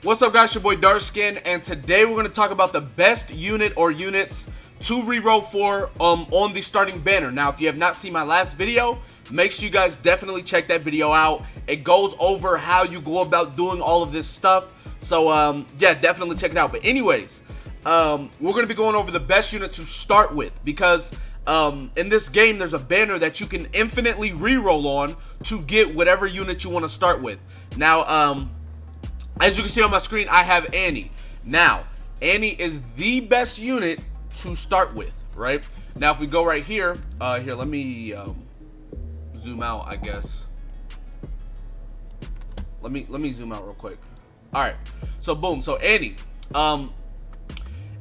What's up, guys? Your boy Darkskin, and today we're going to talk about the best unit or units to reroll for on the starting banner. Now, if you have not seen my last video, make sure you guys definitely check that video out. It goes over how you go about doing all of this stuff. So yeah, definitely check it out. But anyways, we're going to be going over the best unit to start with, because in this game there's a banner that you can infinitely reroll on to get whatever unit you want to start with. Now, as you can see on my screen, I have Annie. Now, Annie is the best unit to start with, right? Now, if we go right here, here, let me zoom out, I guess. Let me zoom out real quick. All right, so boom, so Annie,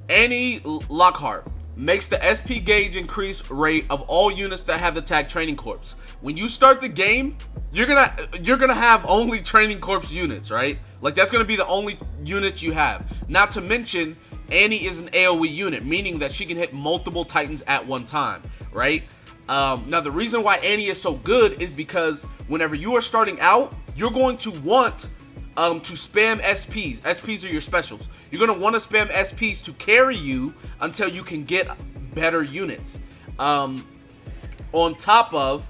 Annie Lockhart makes the SP gauge increase rate of all units that have the tag Training Corps. When you start the game, you're gonna have only Training Corps units, right? Like, that's gonna be the only units you have. Not to mention, Annie is an AoE unit, meaning that she can hit multiple Titans at one time, right? Now, the reason why Annie is so good is because whenever you are starting out, you're going to want to spam SPs. SPs are your specials. You're going to want to spam SPs to carry you until you can get better units. On top of,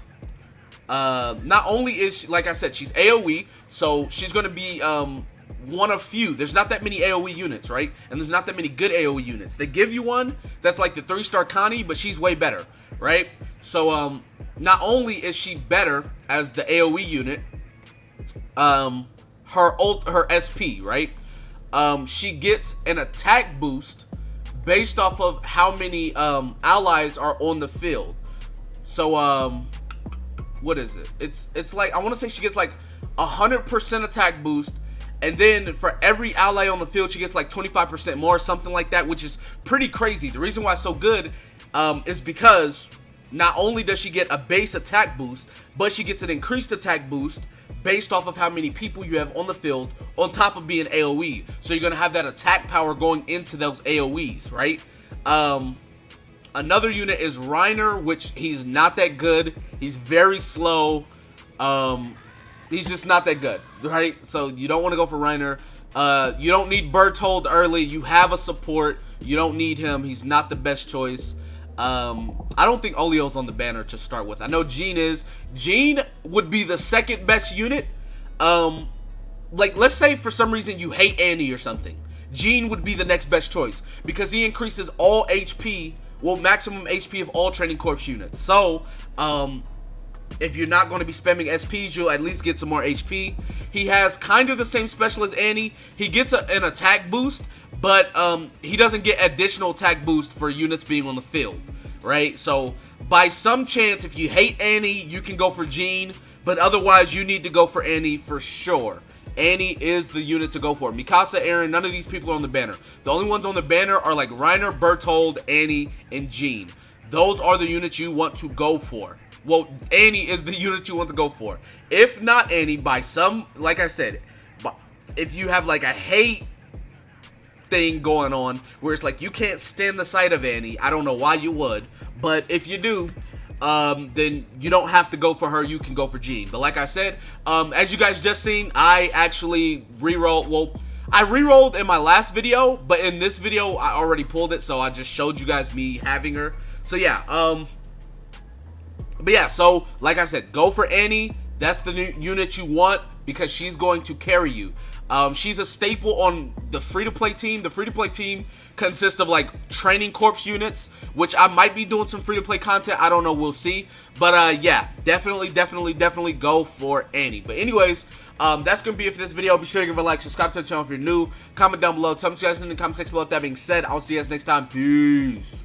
not only is she, like I said, she's AoE, so she's going to be one of few. There's not that many AoE units, right? And there's not that many good AoE units. They give you one that's like the 3-star Connie, but she's way better, right? So not only is she better as the AoE unit, her SP, right? She gets an attack boost based off of how many allies are on the field. So what is it? It's like, I want to say she gets like 100% attack boost, and then for every ally on the field she gets like 25% more, something like that, which is pretty crazy. The reason why it's so good is because not only does she get a base attack boost, but she gets an increased attack boost based off of how many people you have on the field, on top of being AoE. So you're gonna have that attack power going into those AoEs, right? Another unit is Reiner, which he's not that good. He's very slow. He's just not that good, right? So you don't want to go for Reiner. You don't need Berthold early. You have a support. You don't need him. He's not the best choice. I don't think Olio's on the banner to start with. I know Jean is. Jean would be the second best unit. Like, let's say for some reason you hate Annie or something. Jean would be the next best choice because he increases all HP, well, maximum HP of all Training Corps units. So, if you're not going to be spamming SPs, you'll at least get some more HP. He has kind of the same special as Annie. He gets an attack boost, but he doesn't get additional attack boost for units being on the field, right? So by some chance, if you hate Annie, you can go for Jean, but otherwise you need to go for Annie for sure. Annie is the unit to go for. Mikasa, Aaron, none of these people are on the banner. The only ones on the banner are like Reiner, Berthold, Annie, and Jean. Those are the units you want to go for. Well, Annie is the unit you want to go for. If not Annie, by some, like I said, if you have like a hate thing going on where it's like you can't stand the sight of Annie, I don't know why you would, but if you do, then you don't have to go for her. You can go for Jean. But like I said, as you guys just seen, I actually rerolled. Well, I rerolled in my last video, but in this video I already pulled it, so I just showed you guys me having her. So yeah, but yeah, so like I said, go for Annie. That's the new unit you want because she's going to carry you. She's a staple on the free-to-play team. The free-to-play team consists of like Training Corps units, which I might be doing some free-to-play content. I don't know. We'll see. But yeah, definitely go for Annie. But anyways, that's going to be it for this video. Be sure to give it a like, subscribe to the channel if you're new. Comment down below. Tell me what you guys in the comment section below. With that being said, I'll see you guys next time. Peace.